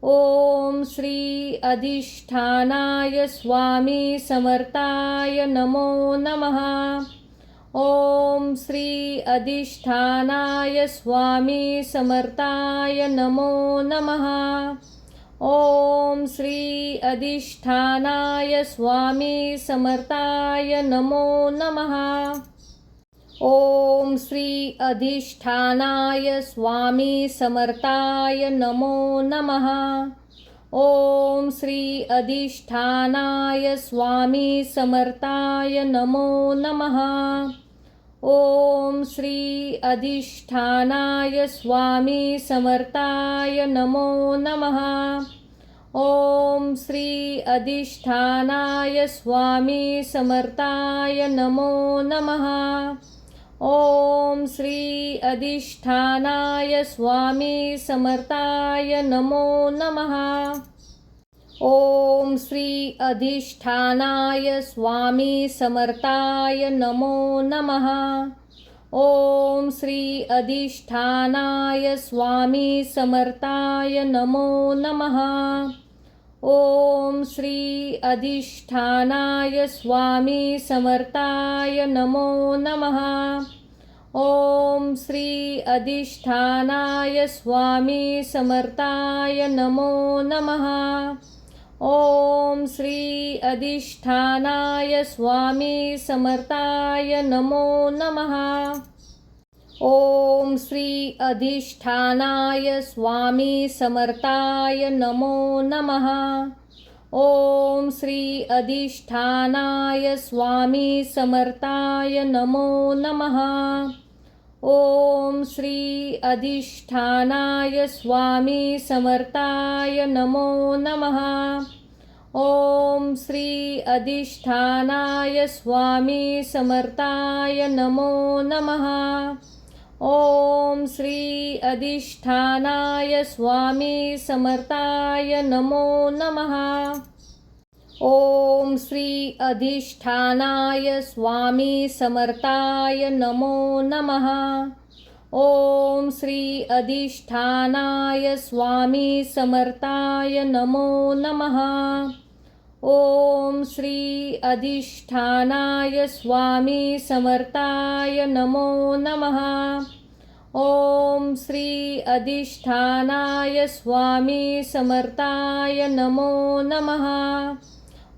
ओम श्री अधिष्ठानाय स्वामी समर्थाय नमो नमः। ओम श्री अधिष्ठानाय स्वामी समर्थाय नमो नमः। ओम श्री अधिष्ठानाय स्वामी समर्थाय नमो नमः। ओम श्री अधिष्ठानाय स्वामी समर्थाय नमो नमः। ओम श्री अधिष्ठानाय स्वामी समर्थाय नमो नमः। ओम श्री अधिष्ठानाय स्वामी समर्थाय नमो नमः। ओम श्री अधिष्ठानाय स्वामी समर्थाय नमो नमः। ओम श्री अधिष्ठानाय स्वामी समर्थाय नमो नमः। ओम श्री अधिष्ठानाय स्वामी समर्थाय नमो नमः। ओम श्री अधिष्ठानाय स्वामी समर्थाय नमो नमः। ओम श्री अधिष्ठानाय स्वामी समर्थाय नमो नमः। ओम श्री अधिष्ठानाय स्वामी समर्थाय नमो नमः। ओम श्री अधिष्ठानाय स्वामी समर्थाय नमो नमः। ओम श्री अधिष्ठानाय स्वामी समर्थाय नमो नमः। ओम श्री अधिष्ठानाय स्वामी समर्थाय नमो नमः। ओम श्री अधिष्ठानाय स्वामी समर्थाय नमो नमः। ओम श्री अधिष्ठानाय स्वामी समर्थाय नमो नमः। ओम श्री अधिष्ठानाय स्वामी समर्थाय नमो नमः। ओम श्री अधिष्ठानाय स्वामी समर्थाय नमो नमः। ओम श्री अधिष्ठानाय स्वामी समर्थाय नमो नमः। ओम श्री अधिष्ठानाय स्वामी समर्थाय नमो नमः। ओम श्री अधिष्ठानाय स्वामी समर्थाय नमो नमः।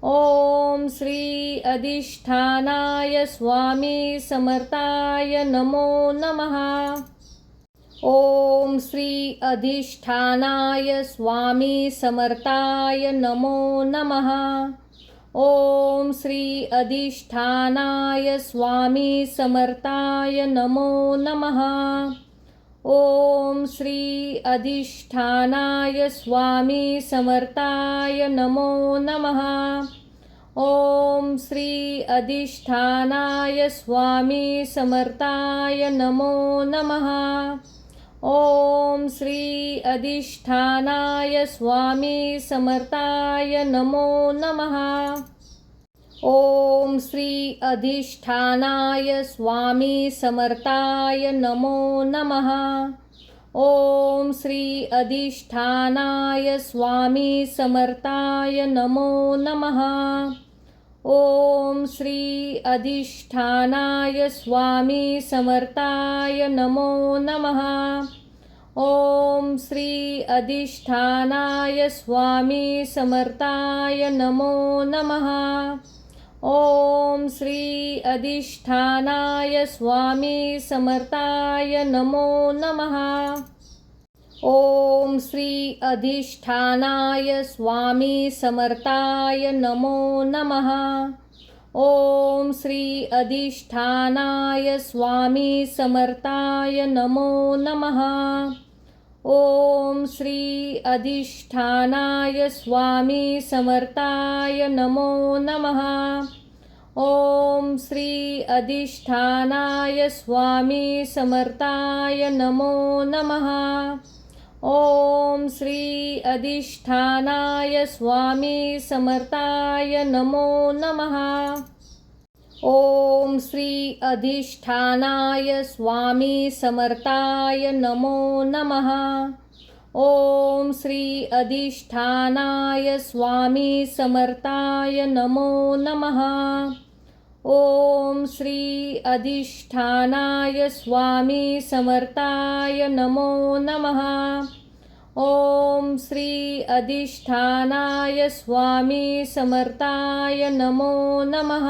ओम श्री अधिष्ठानाय स्वामी समर्थाय नमो नमः। ओम श्री अधिष्ठानाय स्वामी समर्थाय नमो नमः। ओम श्री अधिष्ठानाय स्वामी समर्थाय नमो नमः। ओम श्री अधिष्ठानाय स्वामी समर्थाय नमो नमः। ओम श्री अधिष्ठानाय स्वामी समर्थाय नमो नमः। ओम श्री अधिष्ठानाय स्वामी समर्थाय नमो नमः। ओम श्री अधिष्ठानाय स्वामी समर्थाय नमो नमः। ओम श्री अधिष्ठानाय स्वामी समर्थाय नमो नमः। ओम श्री अधिष्ठानाय स्वामी समर्थाय नमो नमः। ओम श्री अधिष्ठानाय स्वामी समर्थाय नमो नमः। ओम श्री अधिष्ठानाय स्वामी समर्थाय नमो नमः। ओम श्री अधिष्ठानाय स्वामी समर्थाय नमो नमः। ओम श्री अधिष्ठानाय स्वामी समर्थाय नमो नमः। ओम श्री अधिष्ठानाय स्वामी समर्थाय नमो नमः। ओम श्री अधिष्ठानाय स्वामी समर्थाय नमो नमः। ओम श्री अधिष्ठानाय स्वामी समर्थाय नमो नमः। ओम श्री अधिष्ठानाय स्वामी समर्थाय नमो नमः। ओम श्री अधिष्ठानाय स्वामी समर्थाय नमो नमः। ओम श्री अधिष्ठानाय स्वामी समर्थाय नमो नमः। ओम श्री अधिष्ठानाय स्वामी समर्थाय नमो नमः।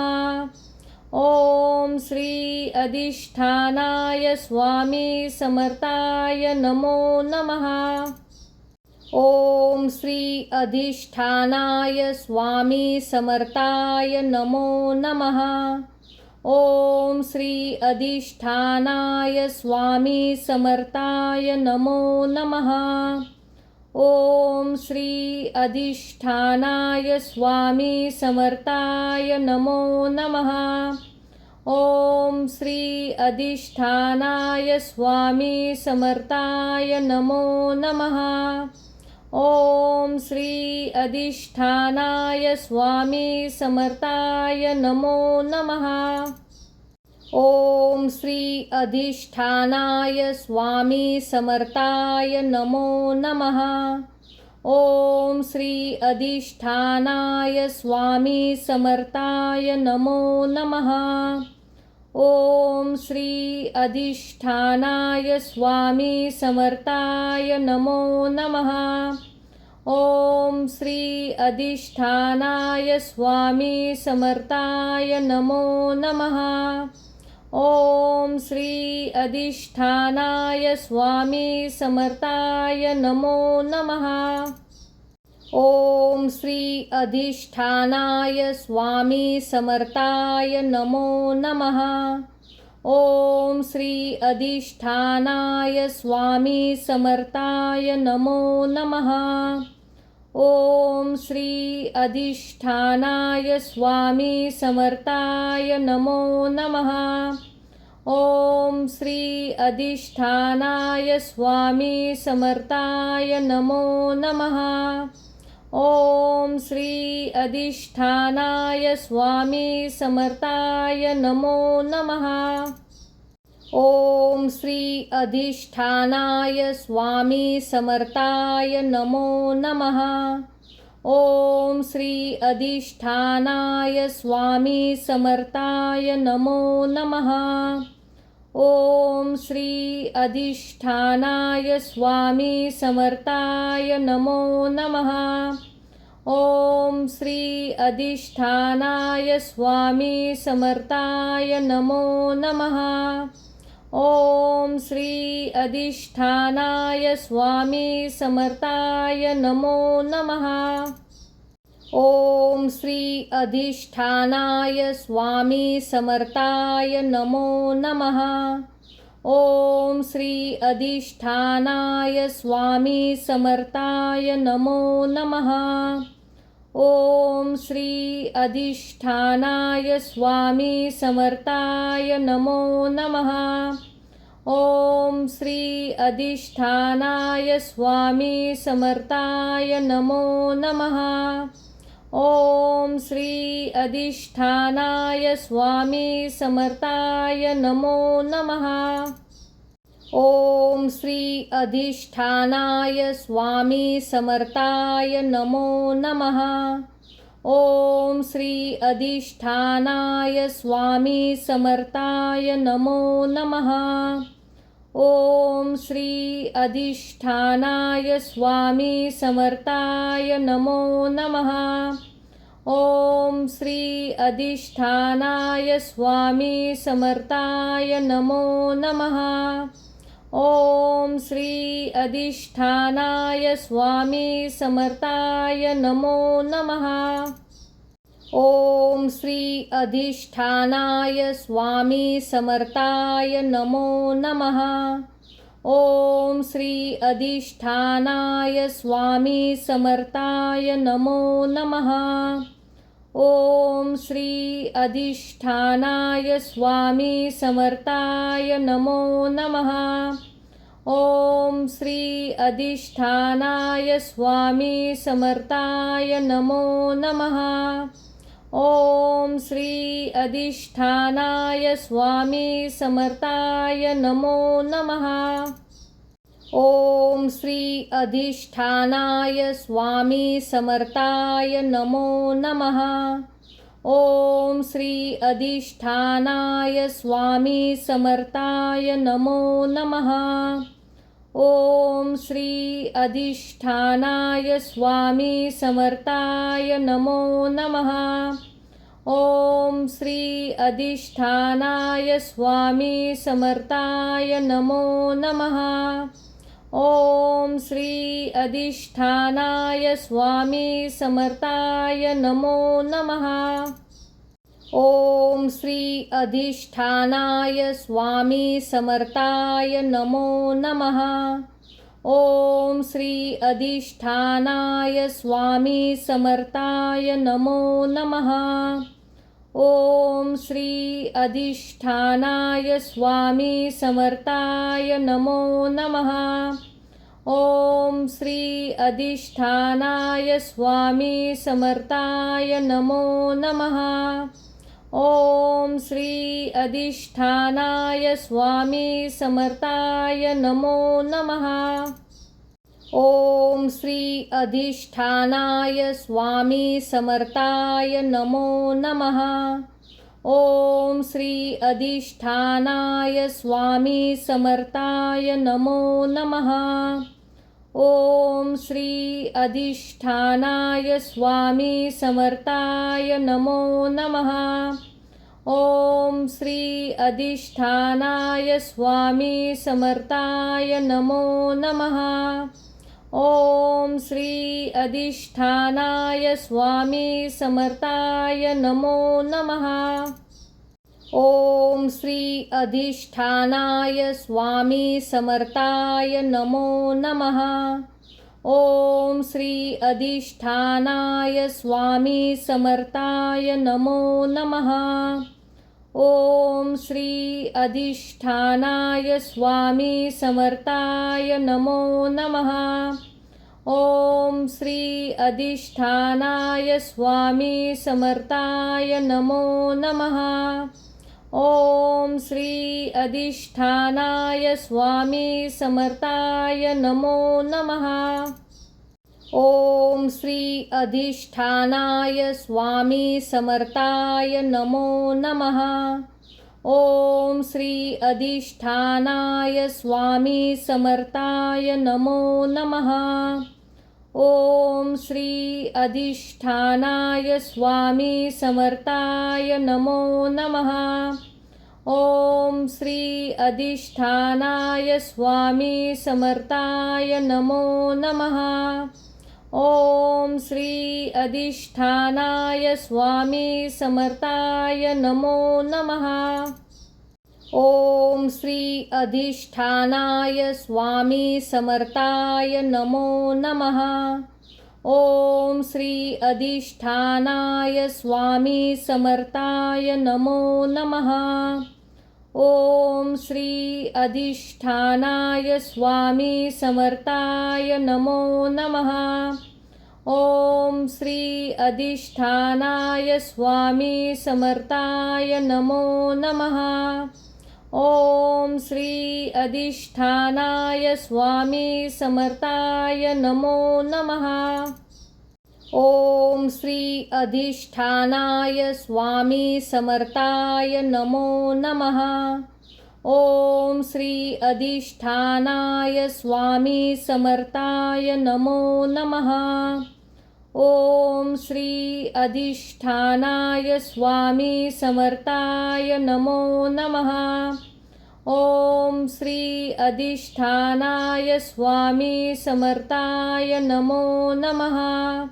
ओम श्री अधिष्ठानाय स्वामी समर्थाय नमो नमः। ओम श्री अधिष्ठानाय स्वामी समर्थाय नमो नमः। ओम श्री अधिष्ठानाय स्वामी समर्थाय नमो नमः। ओम श्री अधिष्ठानाय स्वामी समर्थाय नमो नमः। ओम श्री अधिष्ठानाय स्वामी समर्थाय नमो नमः। ओम श्री अधिष्ठानाय स्वामी समर्थाय नमो नमः। ओम श्री अधिष्ठानाय स्वामी समर्थाय नमो नमः। ओम श्री अधिष्ठानाय स्वामी समर्थाय नमो नमः। ओम श्री अधिष्ठानाय स्वामी समर्थाय नमो नमः। ओम श्री अधिष्ठानाय स्वामी समर्थाय नमो नमः। ओम श्री अधिष्ठानाय स्वामी समर्थाय नमो नमः। ओम श्री अधिष्ठानाय स्वामी समर्थाय नमो नमः। ओम श्री अधिष्ठानाय स्वामी समर्थाय नमो नमः। ओम श्री अधिष्ठानाय स्वामी समर्थाय नमो नमः। ओम श्री अधिष्ठानाय स्वामी समर्थाय नमो नमः। ओम श्री अधिष्ठानाय स्वामी समर्थाय नमो नमः। ओम श्री अधिष्ठानाय स्वामी समर्थाय नमो नमः। ओम श्री अधिष्ठानाय स्वामी समर्थाय नमो नमः। ओम श्री अधिष्ठानाय स्वामी समर्थाय नमो नमः। ओम श्री अधिष्ठानाय स्वामी समर्थाय नमो नमः। ओम श्री अधिष्ठानाय स्वामी समर्थाय नमो नमः। ओम श्री अधिष्ठानाय स्वामी समर्थाय नमो नमः। ओम श्री अधिष्ठानाय स्वामी समर्थाय नमो नमः। ओम श्री अधिष्ठानाय स्वामी समर्थाय नमो नमः। ओम श्री अधिष्ठानाय स्वामी समर्थाय नमो नमः। ओम श्री अधिष्ठानाय स्वामी समर्थाय नमो नमः। ओम श्री अधिष्ठानाय स्वामी समर्थाय नमो नमः। ओम श्री अधिष्ठानाय स्वामी समर्थाय नमो नमः। ओम श्री अधिष्ठानाय स्वामी समर्थाय नमो नमः। ओम श्री अधिष्ठानाय स्वामी समर्थाय नमो नमः। ओम श्री अधिष्ठानाय स्वामी समर्थाय नमो नमः। ओम श्री अधिष्ठानाय स्वामी समर्थाय नमो नमः। ओम श्री अधिष्ठानाय स्वामी समर्थाय नमो नमः। ओम श्री अधिष्ठानाय स्वामी समर्थाय नमो नमः। ओम श्री अधिष्ठानाय स्वामी समर्थाय नमो नमः। ओम श्री अधिष्ठानाय स्वामी समर्थाय नमो नमः। ओम श्री अधिष्ठानाय स्वामी समर्थाय नमो नमः। ओम श्री अधिष्ठानाय स्वामी समर्थाय नमो नमः। ओम श्री अधिष्ठानाय स्वामी समर्थाय नमो नमः। ओम श्री अधिष्ठानाय स्वामी समर्थाय नमो नमः। ओम श्री अधिष्ठानाय स्वामी समर्थाय नमो नमः। ओम श्री अधिष्ठानाय स्वामी समर्थाय नमो नमः। ओम श्री अधिष्ठानाय स्वामी समर्थाय नमो नमः। ओम श्री अधिष्ठानाय स्वामी समर्थाय नमो नमः। ओम श्री अधिष्ठानाय स्वामी समर्थाय नमो नमः। ओम श्री अधिष्ठानाय स्वामी समर्थाय नमो नमः। ओम श्री अधिष्ठानाय स्वामी समर्थाय नमो नमः। ओम श्री अधिष्ठानाय स्वामी समर्थाय नमो नमः। ओम श्री अधिष्ठानाय स्वामी समर्थाय नमो नमः। ओम श्री अधिष्ठानाय स्वामी समर्थाय नमो नमः। ओम श्री अधिष्ठानाय स्वामी समर्थाय नमो नमः। ओम श्री अधिष्ठानाय स्वामी समर्थाय नमो नमः। ओम श्री अधिष्ठानाय स्वामी समर्थाय नमो नमः। ओम श्री अधिष्ठानाय स्वामी समर्थाय नमो नमः। ओम श्री अधिष्ठानाय स्वामी समर्थाय नमो नमः। ओम श्री अधिष्ठानाय स्वामी समर्थाय नमो नमः। ओम श्री अधिष्ठानाय स्वामी समर्थाय नमो नमः। ओम श्री अधिष्ठानाय स्वामी समर्थाय नमो नमः। ओम श्री अधिष्ठानाय स्वामी समर्थाय नमो नमः। ओम श्री अधिष्ठानाय स्वामी समर्थाय नमो नमः। ओम श्री अधिष्ठानाय स्वामी समर्थाय नमो नमः। ओम श्री अधिष्ठानाय स्वामी समर्थाय नमो नमः। ओम श्री अधिष्ठानाय स्वामी समर्थाय नमो नमः। ओम श्री अधिष्ठानाय स्वामी समर्थाय नमो नमः। ओम श्री अधिष्ठानाय स्वामी समर्थाय नमो नमः। ओम श्री अधिष्ठानाय स्वामी समर्थाय नमो नमः। ओम श्री अधिष्ठानाय स्वामी समर्थाय नमो नमः। ओम श्री अधिष्ठानाय स्वामी समर्थाय नमो नमः। ओम श्री अधिष्ठानाय स्वामी समर्थाय नमो नमः। ओम श्री अधिष्ठानाय स्वामी समर्थाय नमो नमः।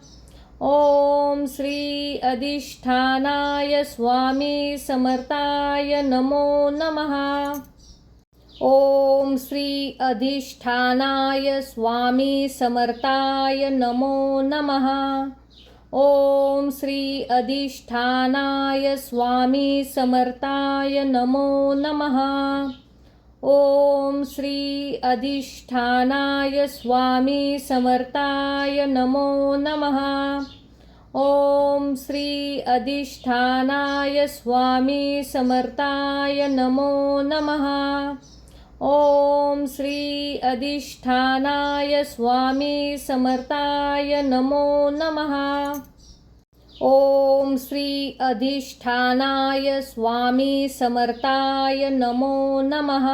ओम श्री अधिष्ठानाय स्वामी समर्थाय नमो नमः। ओम श्री अधिष्ठानाय स्वामी समर्थाय नमो नमः। ओम श्री अधिष्ठानाय स्वामी समर्थाय नमो नमः। ओम श्री अधिष्ठानाय स्वामी समर्थाय नमो नमः। ओम श्री अधिष्ठानाय स्वामी समर्थाय नमो नमः। ओम श्री अधिष्ठानाय स्वामी समर्थाय नमो नमः। ओम श्री अधिष्ठानाय स्वामी समर्थाय नमो नमः।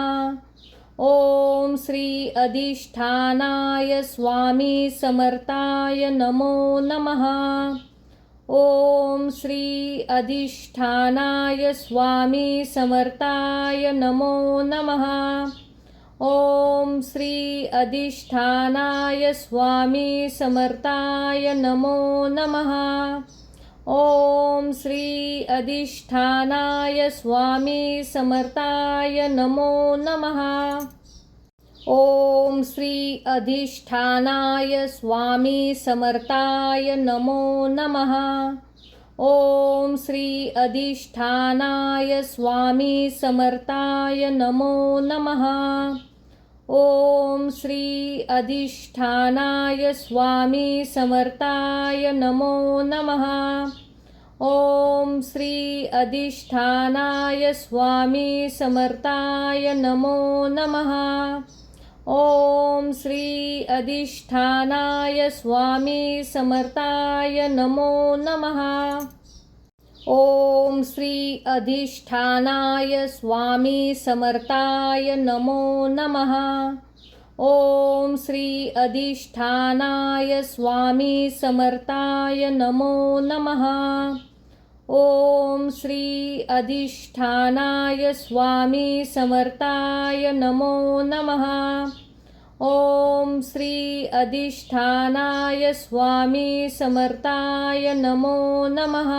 ओम श्री अधिष्ठानाय स्वामी समर्थाय नमो नमः। ओम श्री अधिष्ठानाय स्वामी समर्थाय नमो नमः। ओम श्री अधिष्ठानाय स्वामी समर्थाय नमो नमः। ओम श्री अधिष्ठानाय स्वामी समर्थाय नमो नमः। ओम श्री अधिष्ठानाय स्वामी समर्थाय नमो नमः। ओम श्री अधिष्ठानाय स्वामी समर्थाय नमो नमः। ओम श्री अधिष्ठानाय स्वामी समर्थाय नमो नमः। ओम श्री अधिष्ठानाय स्वामी समर्थाय नमो नमः। ओम श्री अधिष्ठानाय स्वामी समर्थाय नमो नमः। ओम श्री अधिष्ठानाय स्वामी समर्थाय नमो नमः। ओम श्री अधिष्ठानाय स्वामी समर्थाय नमो नमः। ओम श्री अधिष्ठानाय स्वामी समर्थाय नमो नमः। ओम श्री अधिष्ठानाय स्वामी समर्थाय नमो नमः।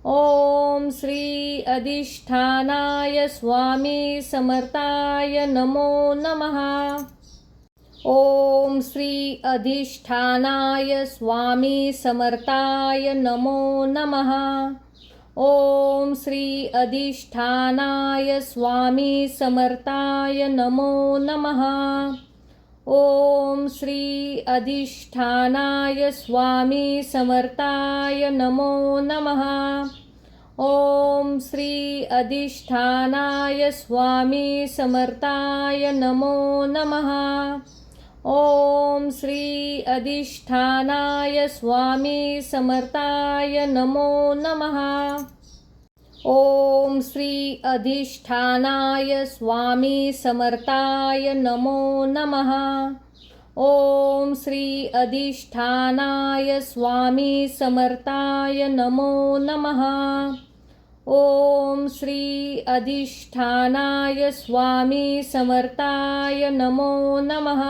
ओम श्री अधिष्ठानाय स्वामी समर्थाय नमो नमः। ओम श्री अधिष्ठानाय स्वामी समर्थाय नमो नमः। ओम श्री अधिष्ठानाय स्वामी समर्थाय नमो नमः। ओम श्री अधिष्ठानाय स्वामी समर्थाय नमो नमः। ओम श्री अधिष्ठानाय स्वामी समर्थाय नमो नमः। ओम श्री अधिष्ठानाय स्वामी समर्थाय नमो नमः। ओम श्री अधिष्ठानाय स्वामी समर्थाय नमो नमः। ओम श्री अधिष्ठानाय स्वामी समर्थाय नमो नमः। ओम श्री अधिष्ठानाय स्वामी समर्थाय नमो नमः।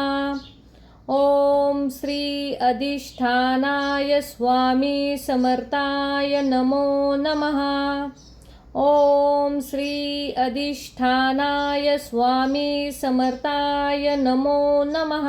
ओम श्री अधिष्ठानाय स्वामी समर्थाय नमो नमः। ओम श्री अधिष्ठानाय स्वामी समर्थाय नमो नमः।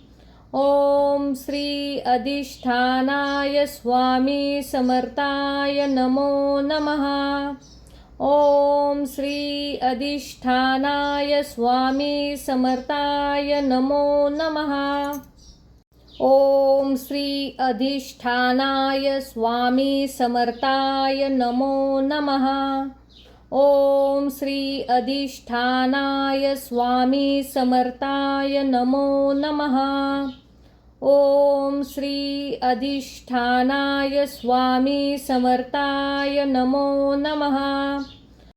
ओम श्री अधिष्ठानाय स्वामी समर्थाय नमो नमः. ओम श्री अधिष्ठानाय स्वामी समर्थाय नमो नमः. ओम श्री अधिष्ठानाय स्वामी समर्थाय नमो नमः. ओम श्री अधिष्ठानाय स्वामी समर्थाय नमो नमः. ओम श्री अधिष्ठानाय स्वामी समर्थाय नमो नमः.